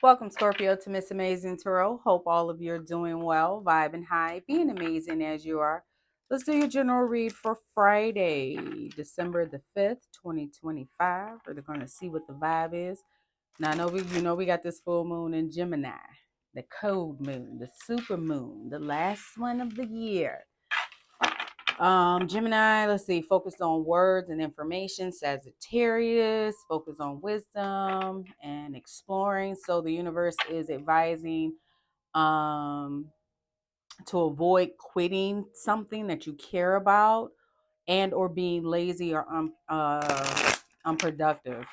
Welcome, Scorpio, to Miss Amazing Tarot. Hope all of you are doing well, vibing high, being amazing as you are. Let's do your general read for Friday, December the 5th, 2025. We're going to see what the vibe is. Now, I know we got this full moon in Gemini, the cold moon, the super moon, the last one of the year. Gemini, let's see, focused on words and information. Sagittarius, focused on wisdom and exploring. So the universe is advising to avoid quitting something that you care about and or being lazy or unproductive.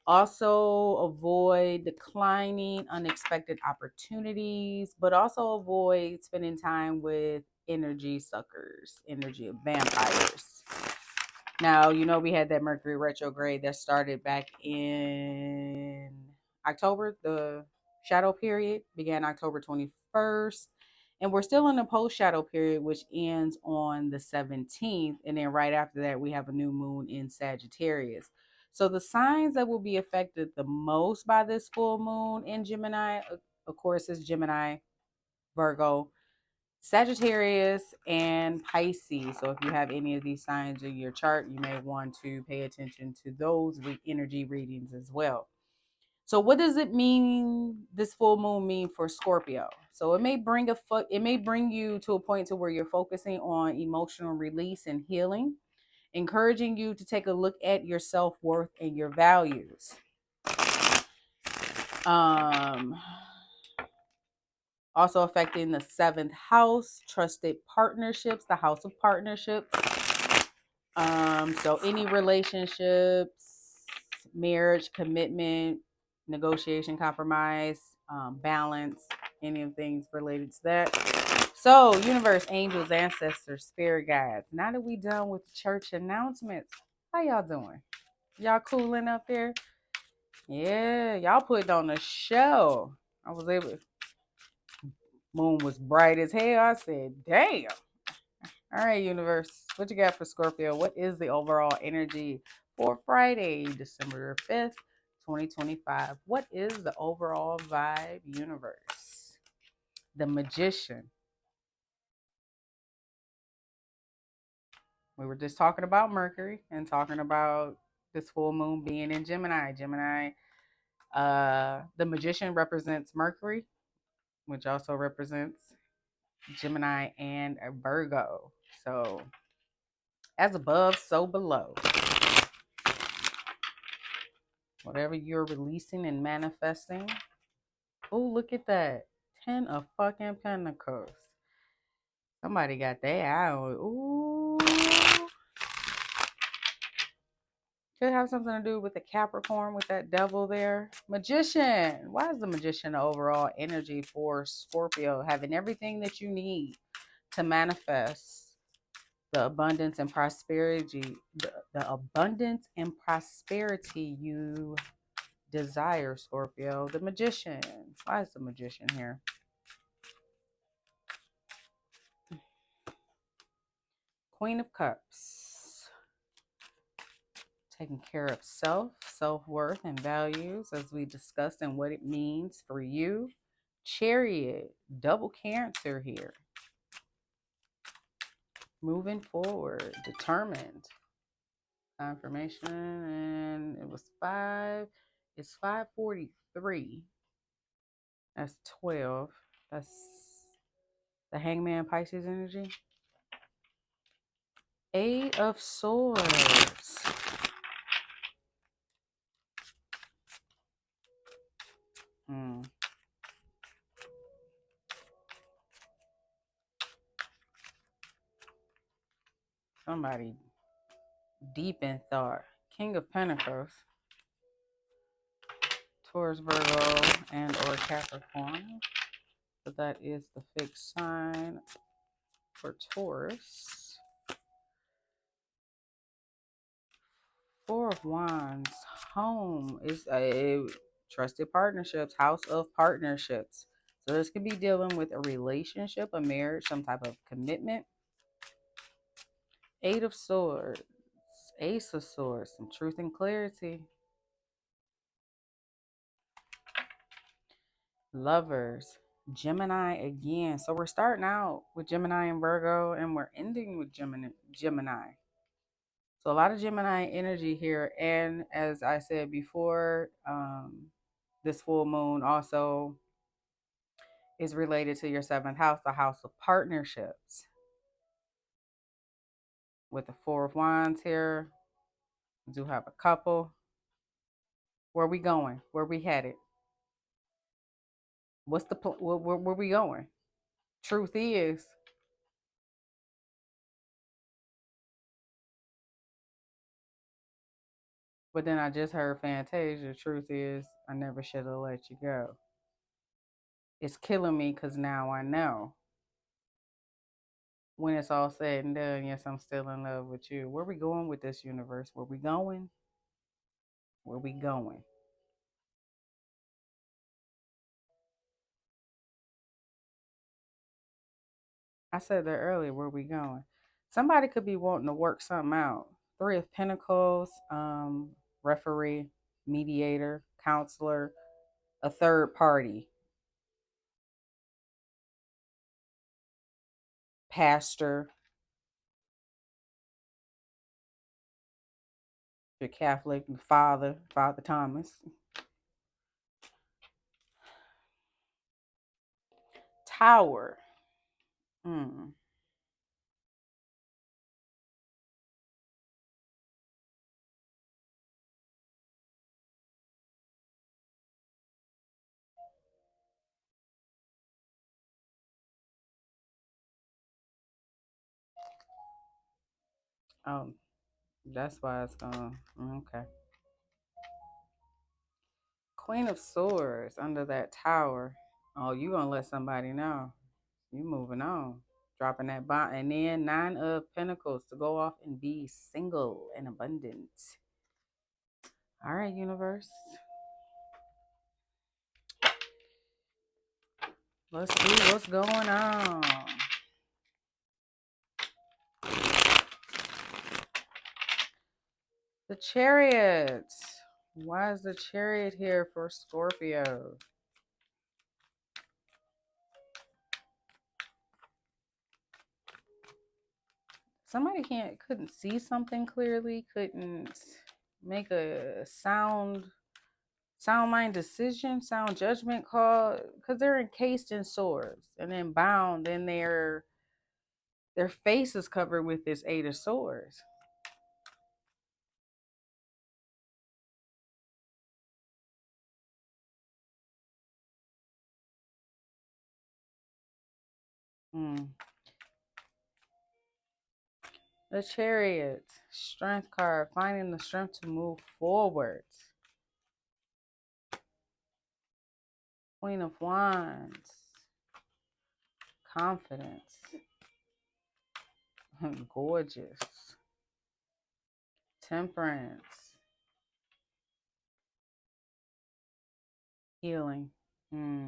Also avoid declining unexpected opportunities, but also avoid spending time with energy suckers, energy vampires. Now, we had that Mercury retrograde that started back in October. The shadow period began October 21st. And we're still in the post shadow period, which ends on the 17th. And then right after that, we have a new moon in Sagittarius. So the signs that will be affected the most by this full moon in Gemini, of course, is Gemini, Virgo, Sagittarius, and Pisces. So if you have any of these signs in your chart, you may want to pay attention to those energy readings as well. So what does it mean, this full moon mean for Scorpio? So it may bring you to a point to where you're focusing on emotional release and healing, encouraging you to take a look at your self-worth and your values. Also affecting the 7th house, trusted partnerships, the house of partnerships. So any relationships, marriage, commitment, negotiation, compromise, balance, any of things related to that. So universe, angels, ancestors, spirit guides. Now that we done with the church announcements, how y'all doing? Y'all cooling up there? Yeah, y'all putting on a show. I was able to, moon was bright as hell. I said, damn. All right, universe, what you got for Scorpio? What is the overall energy for Friday, December 5th, 2025? What is the overall vibe, universe? The Magician. We were just talking about Mercury and talking about this full moon being in Gemini. The Magician represents Mercury, which also represents Gemini and Virgo. So as above, so below. Whatever you're releasing and manifesting. Oh, look at that. 10 of fucking Pentacles. Somebody got that out. Ooh. Could have something to do with the Capricorn, with that devil there. Magician. Why is the Magician the overall energy for Scorpio? Having everything that you need to manifest the abundance and prosperity, the abundance and prosperity you desire, Scorpio. The Magician. Why is the Magician here? Queen of Cups. Taking care of self-worth, and values, as we discussed, and what it means for you. Chariot. Double Cancer here. Moving forward. Determined. Confirmation. And it was 5. It's 5:43. That's 12. That's the Hangman, Pisces energy. 8 of Swords. Somebody deep in thought. King of Pentacles. Taurus, Virgo, and or Capricorn. So that is the fixed sign for Taurus. 4 of Wands. Home is a trusted partnerships, house of partnerships. So this could be dealing with a relationship, a marriage, some type of commitment. 8 of Swords. Ace of Swords. Some truth and clarity. Lovers, Gemini again. So we're starting out with Gemini and Virgo, and we're ending with Gemini. So a lot of Gemini energy here. And as I said before, this full moon also is related to your seventh house, the house of partnerships. With the Four of Wands here, we do have a couple. Where we going? Where we headed? What's the where we going? Truth is, but then I just heard Fantasia. Truth is, I never should have let you go. It's killing me because now I know. When it's all said and done, yes, I'm still in love with you. Where we going with this universe? Where we going? Where we going? I said that earlier. Where we going? Somebody could be wanting to work something out. Three of Pentacles, referee, mediator, counselor, a third party, pastor, your Catholic father, Father Thomas. Tower. Mm. Oh, that's why it's gone. Okay. Queen of Swords under that tower. Oh, you gonna let somebody know. You moving on. Dropping that bomb. And then Nine of Pentacles to go off and be single and abundant. All right, universe. Let's see what's going on. The Chariot. Why is the Chariot here for Scorpio? Somebody couldn't see something clearly, couldn't make a sound mind decision, sound judgment call, because they're encased in swords and then bound, and their face is covered with this Eight of Swords. Hmm. The Chariot, strength card, finding the strength to move forward. Queen of Wands, confidence, gorgeous, temperance, healing. Hmm.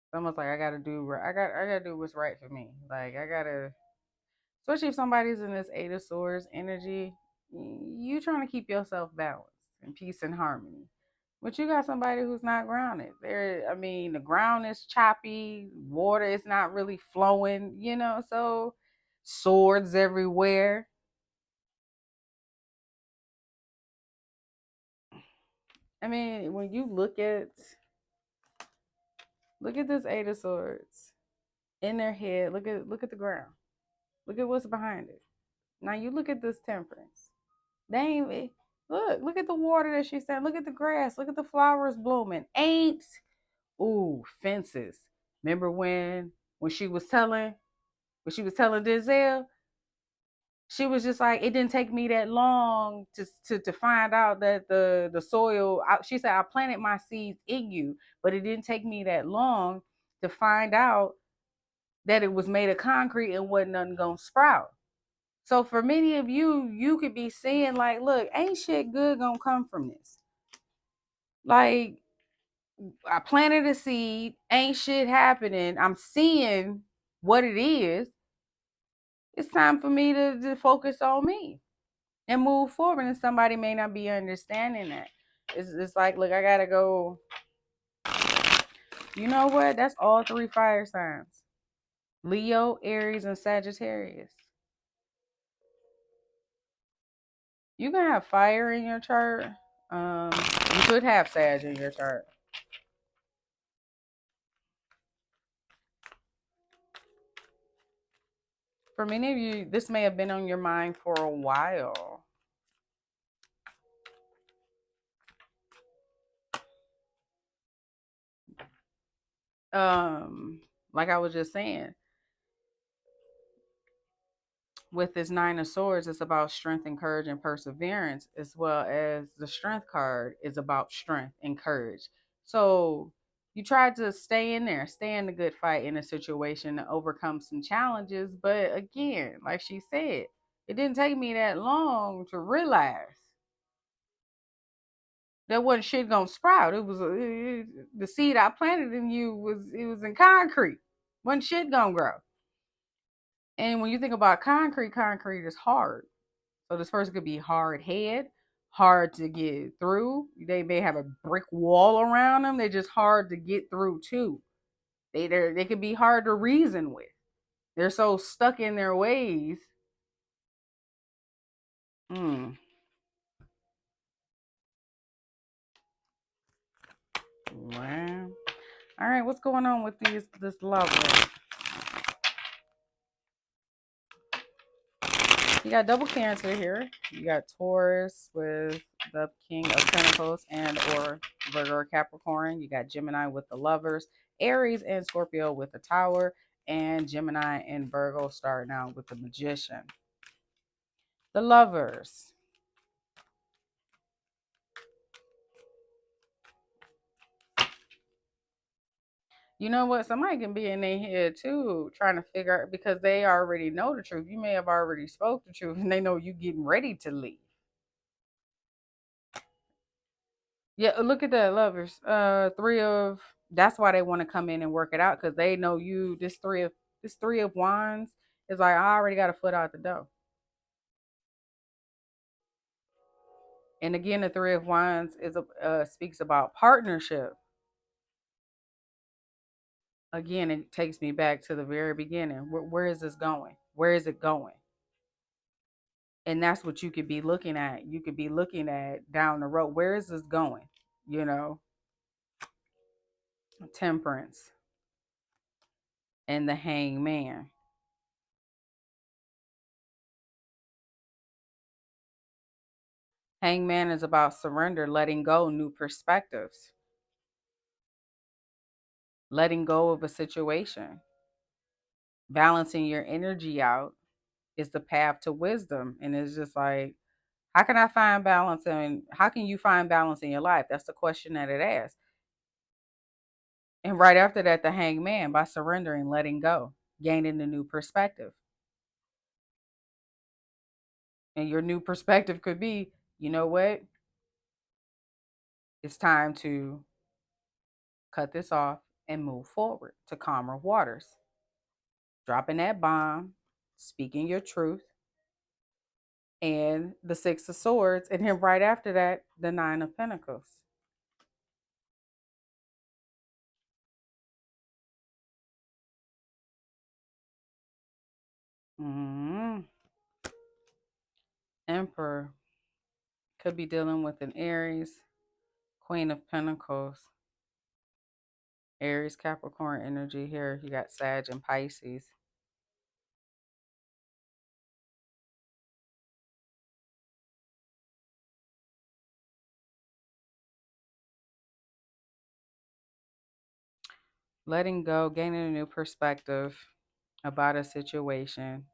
It's almost like I gotta do I gotta do what's right for me. Like I gotta, especially if somebody's in this Eight of Swords energy, you trying to keep yourself balanced and peace and harmony. But you got somebody who's not grounded. I mean, the ground is choppy, water is not really flowing, so swords everywhere. I mean, when you look at this Eight of Swords in their head, look at the ground. Look at what's behind it. Now you look at this temperance. They ain't look at the water that she said. Look at the grass. Look at the flowers blooming. Ain't fences. Remember when she was telling Denzel, she was just like, it didn't take me that long to find out that the soil. She said I planted my seeds in you, but it didn't take me that long to find out that it was made of concrete and wasn't nothing gonna sprout. So for many of you, you could be saying like, look, ain't shit good gonna come from this. Like, I planted a seed, ain't shit happening. I'm seeing what it is. It's time for me to focus on me and move forward. And somebody may not be understanding that. It's like, look, I gotta go. You know what? That's all three fire signs. Leo, Aries, and Sagittarius. You can have fire in your chart. You could have Sag in your chart. For many of you, this may have been on your mind for a while. Like I was just saying, with this Nine of Swords, it's about strength and courage and perseverance, as well as the Strength card is about strength and courage. So you tried to stay in there, stay in the good fight in a situation to overcome some challenges. But again, like she said, it didn't take me that long to realize that wasn't shit gonna sprout. The seed I planted in you was in concrete. Wasn't shit gonna grow. And when you think about concrete, concrete is hard. So this person could be hard head, hard to get through. They may have a brick wall around them. They're just hard to get through too. They could be hard to reason with. They're so stuck in their ways. Hmm. Wow. All right, what's going on with this lover? You got double Cancer here. You got Taurus with the King of Pentacles and or Virgo or Capricorn. You got Gemini with the Lovers, Aries and Scorpio with the Tower, and Gemini and Virgo starting out with the Magician. The Lovers. You know what? Somebody can be in their head too, trying to figure out because they already know the truth. You may have already spoke the truth and they know you getting ready to leave. Yeah, look at that, Lovers. Three of that's why they want to come in and work it out because they know you. This three of wands is like I already got a foot out the door. And again, the three of wands is speaks about partnership. Again, it takes me back to the very beginning. Where is this going? Where is it going? And that's what you could be looking at. You could be looking at down the road. Where is this going? You know, Temperance and the Hangman. Hangman is about surrender, letting go, new perspectives, letting go of a situation, balancing your energy out is the path to wisdom. And it's just like, how can I find balance and how can you find balance in your life? That's the question that it asks. And right after that, the Hangman, by surrendering, letting go, gaining a new perspective. And your new perspective could be, you know what? It's time to cut this off and move forward to calmer waters. Dropping that bomb, speaking your truth, and the Six of Swords, and then right after that, the Nine of Pentacles. Mm-hmm. Emperor could be dealing with an Aries, Queen of Pentacles, Aries, Capricorn energy here. You got Sag and Pisces. Letting go, gaining a new perspective about a situation,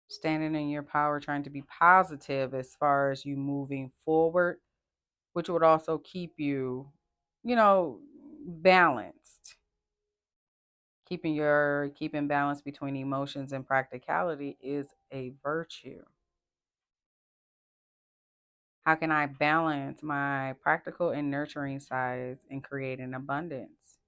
standing in your power, trying to be positive as far as you moving forward, which would also keep you, balanced. Keeping balance between emotions and practicality is a virtue. How can I balance my practical and nurturing sides and create an abundance?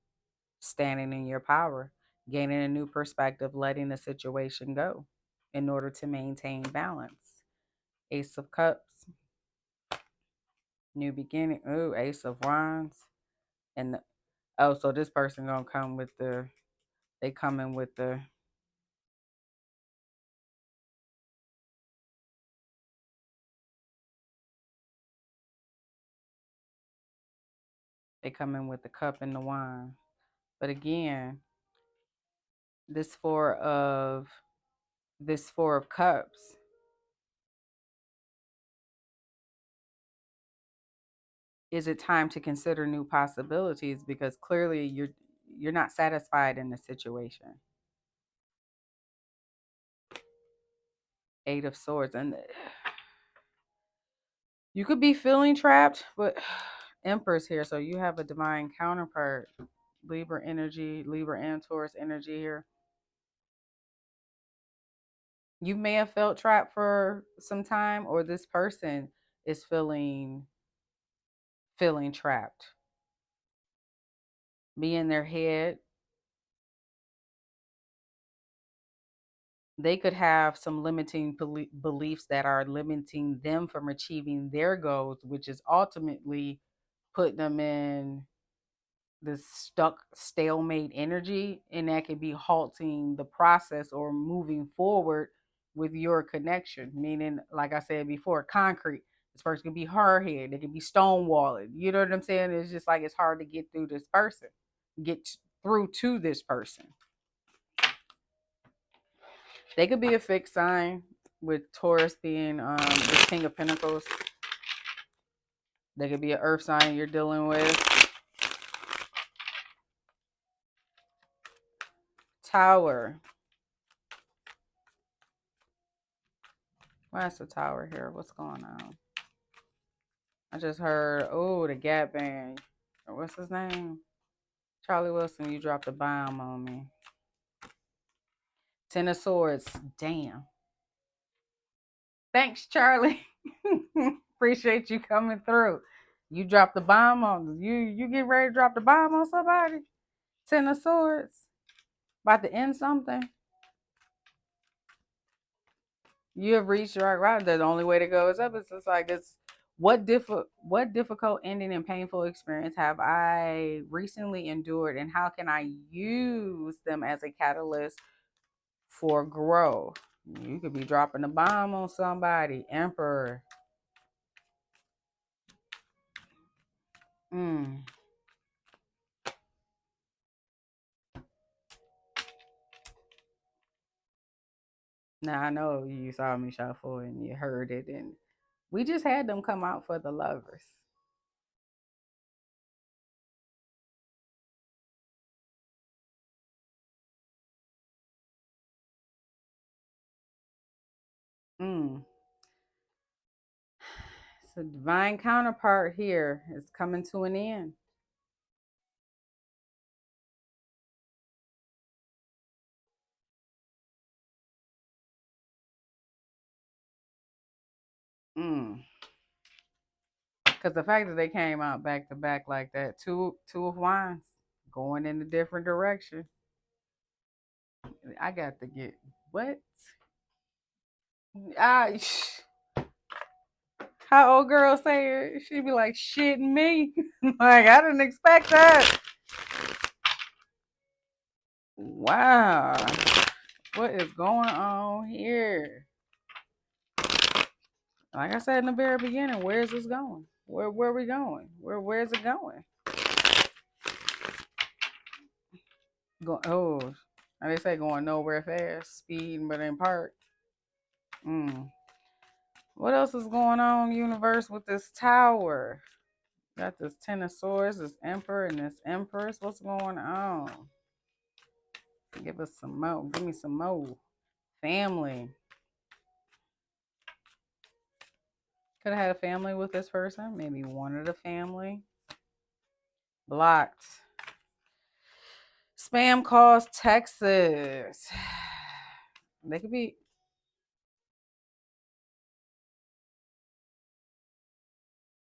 Standing in your power, gaining a new perspective, letting the situation go in order to maintain balance. Ace of Cups, new beginning. Ooh, Ace of Wands. And Oh, so this person gonna come with they coming with they coming with the cup and the wine. But again, this four of this four of cups, is it time to consider new possibilities? Because clearly you're not satisfied in the situation. Eight of Swords, and you could be feeling trapped, but Empress here, so you have a divine counterpart, Libra energy, Libra and Taurus energy here. You may have felt trapped for some time, or this person is feeling trapped. Be in their head. They could have some limiting beliefs that are limiting them from achieving their goals, which is ultimately putting them in this stuck stalemate energy, and that could be halting the process or moving forward with your connection. Meaning, like I said before, concrete. This person could be hard head, they could be stonewalling. You know what I'm saying? It's just like it's hard to get through this person, get through to this person. They could be a fixed sign, with Taurus being the King of Pentacles. They could be an earth sign you're dealing with. Tower. Why is the tower here? What's going on? I just heard, oh, the Gap Band. What's his name? Charlie Wilson, you dropped a bomb on me. Ten of Swords. Damn. Thanks, Charlie. Appreciate you coming through. You dropped the bomb on you get ready to drop the bomb on somebody. Ten of Swords. About to end something. You have reached the right route. The only way to go is up. It's just like it's what difficult ending and painful experience have I recently endured, and how can I use them as a catalyst for growth? You could be dropping a bomb on somebody. Emperor. Mm. Now I know you saw me shuffle and you heard it, and we just had them come out for the lovers. Mm. So divine counterpart here is coming to an end. Mm. Because the fact that they came out back to back like that, two of wands, going in a different direction. I got to get what? Ah, how old girl say it? She be like shitting me. Like I didn't expect that. Wow, what is going on here? Like I said in the very beginning, where is this going? Where are we going? Where's it going? Oh, they say going nowhere fast, speeding but in park. Mm. What else is going on, universe, with this tower? Got this Ten of Swords, this Emperor, and this Empress. What's going on? Give us some more. Give me some more. Family. Could have had a family with this person. Maybe one of the family. Blocked. Spam calls, Texas. They could be.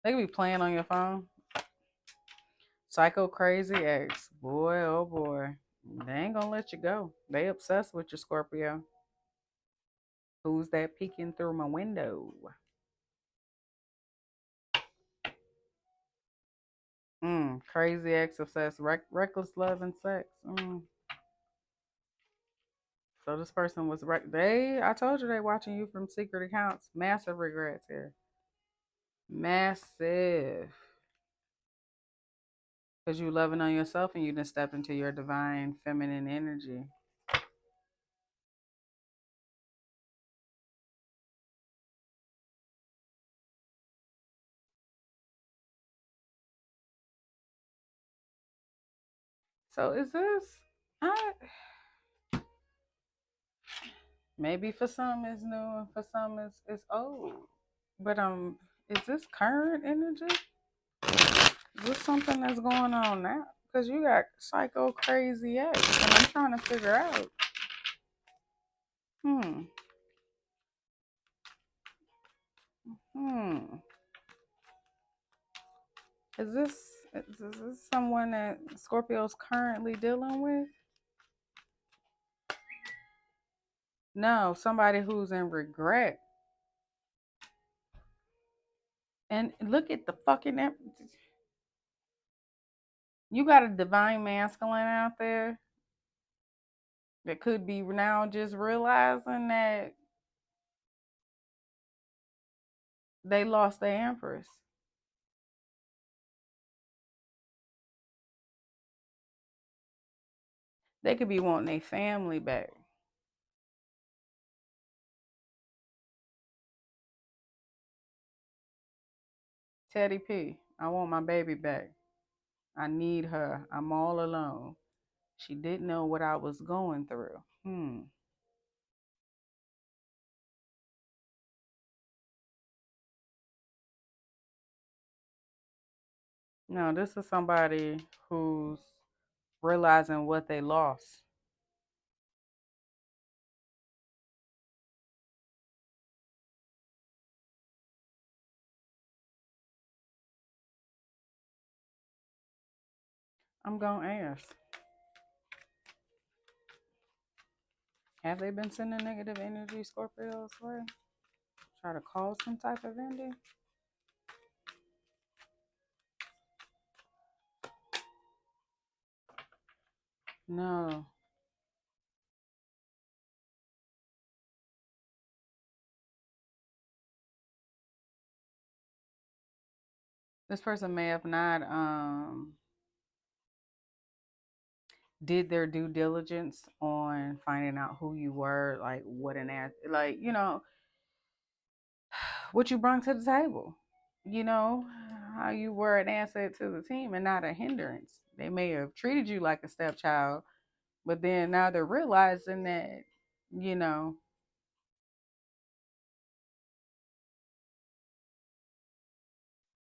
They could be playing on your phone. Psycho crazy ex. Boy, oh boy. They ain't gonna let you go. They obsessed with your Scorpio. Who's that peeking through my window? Crazy ex obsessed, reckless love and sex. So this person was I told you they watching you from secret accounts. Massive regrets here. Massive. Because you loving on yourself and you done stepped into your divine feminine energy. So is this I maybe for some it's new and for some it's old. But is this current energy? Is this something that's going on now? Because you got psycho crazy ex, and I'm trying to figure out. Hmm. Hmm. Is this someone that Scorpio's currently dealing with? No, somebody who's in regret. And look at the fucking. You got a divine masculine out there that could be now just realizing that they lost their empress. They could be wanting their family back. Teddy P, I want my baby back. I need her. I'm all alone. She didn't know what I was going through. No, this is somebody who's realizing what they lost. I'm gonna ask. Have they been sending negative energy Scorpio's way? Try to cause some type of ending? No. This person may have not did their due diligence on finding out who you were, like what an ass, like what you brought to the table. You know how you were an asset to the team and not a hindrance. They may have treated you like a stepchild, but then now they're realizing that you know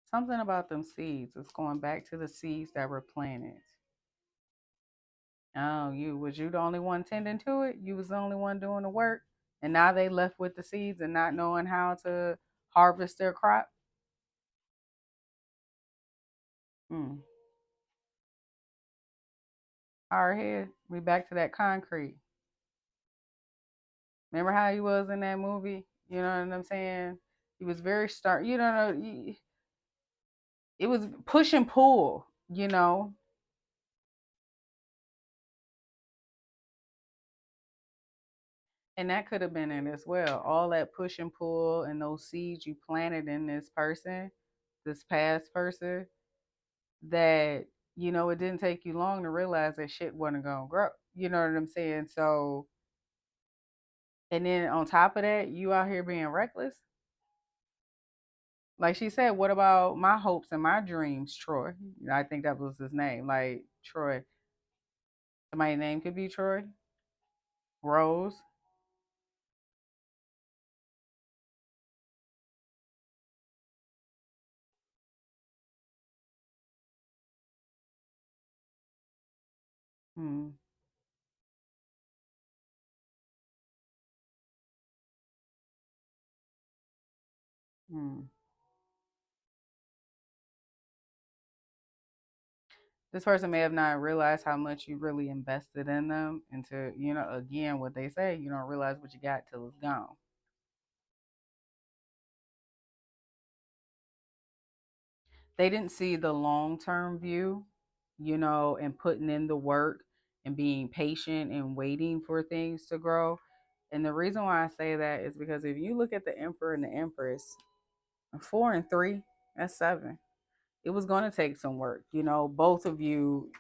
something about them seeds. It's going back to the seeds that were planted. Oh, you the only one tending to it? You was the only one doing the work, and now they left with the seeds and not knowing how to harvest their crop. Mm. All right, here we back to that concrete. Remember how he was in that movie? You know what I'm saying? He was very start. You don't know. It was push and pull. And that could have been it as well. All that push and pull and those seeds you planted in this person, this past person, that it didn't take you long to realize that shit wasn't gonna grow. You know what I'm saying? So, and then on top of that, you out here being reckless. Like she said, what about my hopes and my dreams, Troy? I think that was his name. Like Troy. Somebody's name could be Troy. Rose. Hmm. Hmm. This person may have not realized how much you really invested in them until, again, what they say, you don't realize what you got till it's gone. They didn't see the long-term view, and putting in the work and being patient and waiting for things to grow. And the reason why I say that is because if you look at the Emperor and the Empress, 4 and 3, that's 7. It was going to take some work, both of you,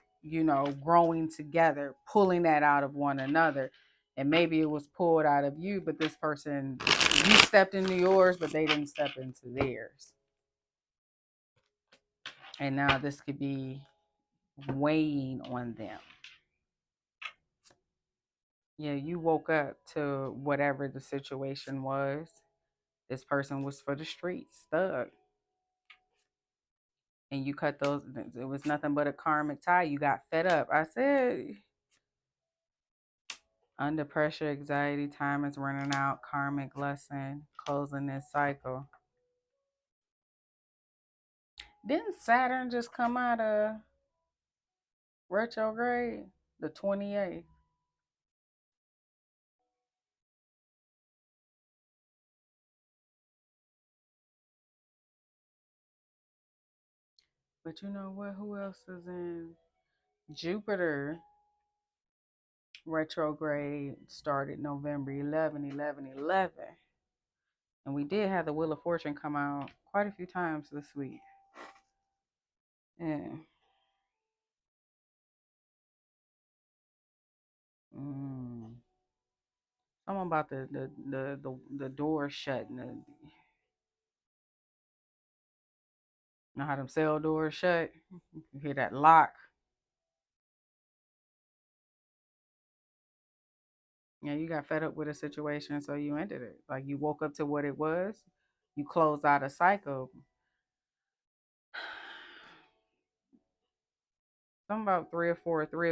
growing together, pulling that out of one another. And maybe it was pulled out of you, but this person, you stepped into yours, but they didn't step into theirs. And now this could be weighing on them. Yeah, you woke up to whatever the situation was. This person was for the streets, thug. And you cut those, it was nothing but a karmic tie. You got fed up. I said, under pressure, anxiety, time is running out, karmic lesson, closing this cycle. Didn't Saturn just come out of retrograde? The 28th. But you know what? Who else is in Jupiter? Retrograde started November 11, 11, 11. And we did have the Wheel of Fortune come out quite a few times this week. Yeah. Something about the door shut and know how them cell doors shut? You hear that lock. Yeah, you got fed up with a situation, so you ended it. Like you woke up to what it was, you closed out a cycle. Something about what? 3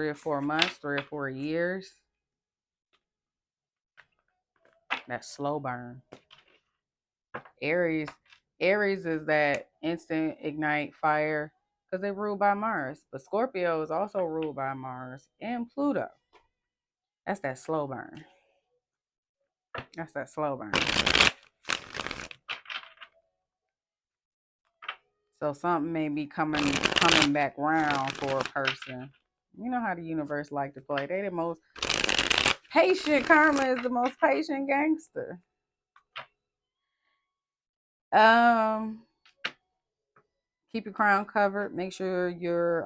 or 4 months, 3 or 4 years. That slow burn. Aries, Aries is that instant ignite fire because they ruled by Mars. But Scorpio is also ruled by Mars and Pluto. That's that slow burn. That's that slow burn. So something may be coming back round for a person. You know how the universe like to play. They the most patient. Karma is the most patient gangster. Um, keep your crown covered. Make sure you're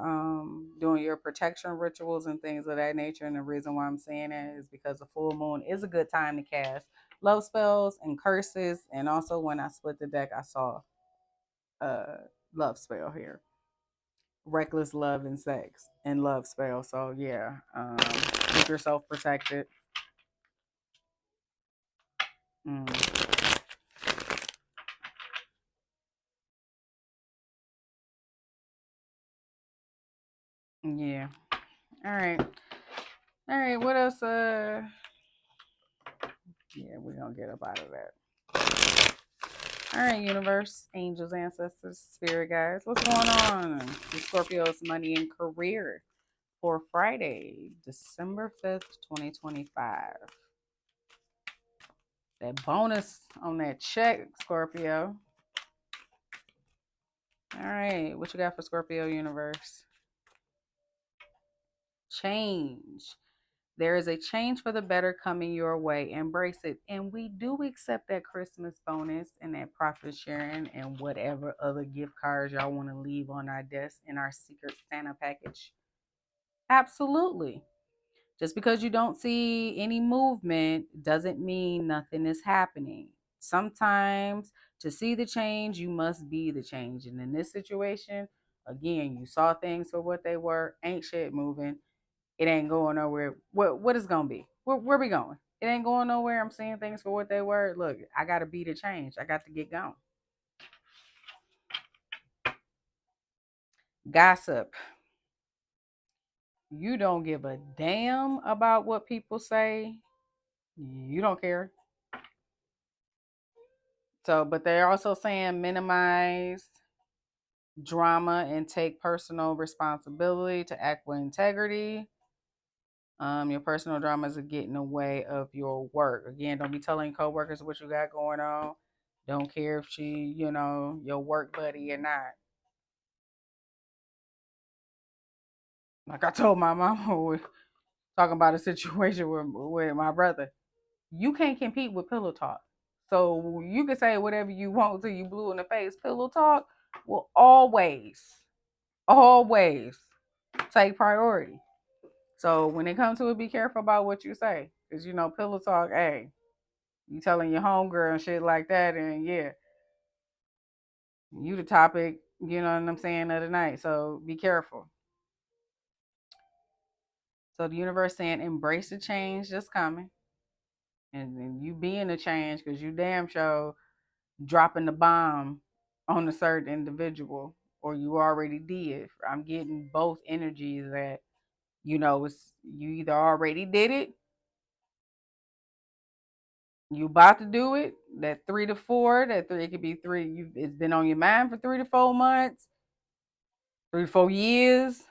doing your protection rituals and things of that nature. And the reason why I'm saying that is because the full moon is a good time to cast love spells and curses. And also, when I split the deck, I saw a love spell here. Reckless love and sex and love spell. So yeah, keep yourself protected. Mm, yeah. All right. All right. What else? Yeah, we're gonna get up out of that. All right, universe, angels, ancestors, spirit guides. What's going on? The Scorpio's money and career for Friday, December 5th, 2025. That bonus on that check, Scorpio. All right, what you got for Scorpio universe? Change. There is a change for the better coming your way. Embrace it. And we do accept that Christmas bonus and that profit sharing and whatever other gift cards y'all want to leave on our desk in our secret Santa package. Absolutely. Just because you don't see any movement doesn't mean nothing is happening. Sometimes to see the change, you must be the change. And in this situation, again, you saw things for what they were, ain't shit moving. It ain't going nowhere. What is gonna be? Where we going? It ain't going nowhere. I'm seeing things for what they were. Look, I gotta be the change. I got to get going. Gossip. You don't give a damn about what people say. You don't care. So, but they're also saying minimize drama and take personal responsibility to act with integrity. Your personal dramas are getting in the way of your work. Again, don't be telling coworkers what you got going on. Don't care if she, your work buddy or not. Like I told my mama, we talking about a situation with my brother. You can't compete with pillow talk. So you can say whatever you want till you blue in the face. Pillow talk will always take priority. So when it comes to it, be careful about what you say. Because, pillow talk, hey, you telling your homegirl and shit like that. And yeah, you the topic, you know what I'm saying, of the night. So be careful. So the universe saying embrace the change that's coming. And you being the change because you damn sure dropping the bomb on a certain individual or you already did. I'm getting both energies that, it's you either already did it, you about to do it, that 3 to 4, that three, it could be three, it's been on your mind for 3 to 4 months, 3 to 4 years,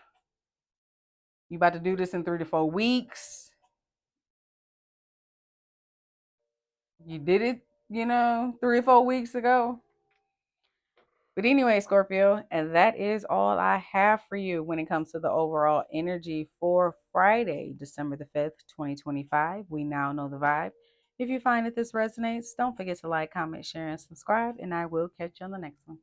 you about to do this in 3 to 4 weeks, you did it, 3 or 4 weeks ago. But anyway, Scorpio, and that is all I have for you when it comes to the overall energy for Friday, December the 5th, 2025. We now know the vibe. If you find that this resonates, don't forget to like, comment, share, and subscribe, and I will catch you on the next one.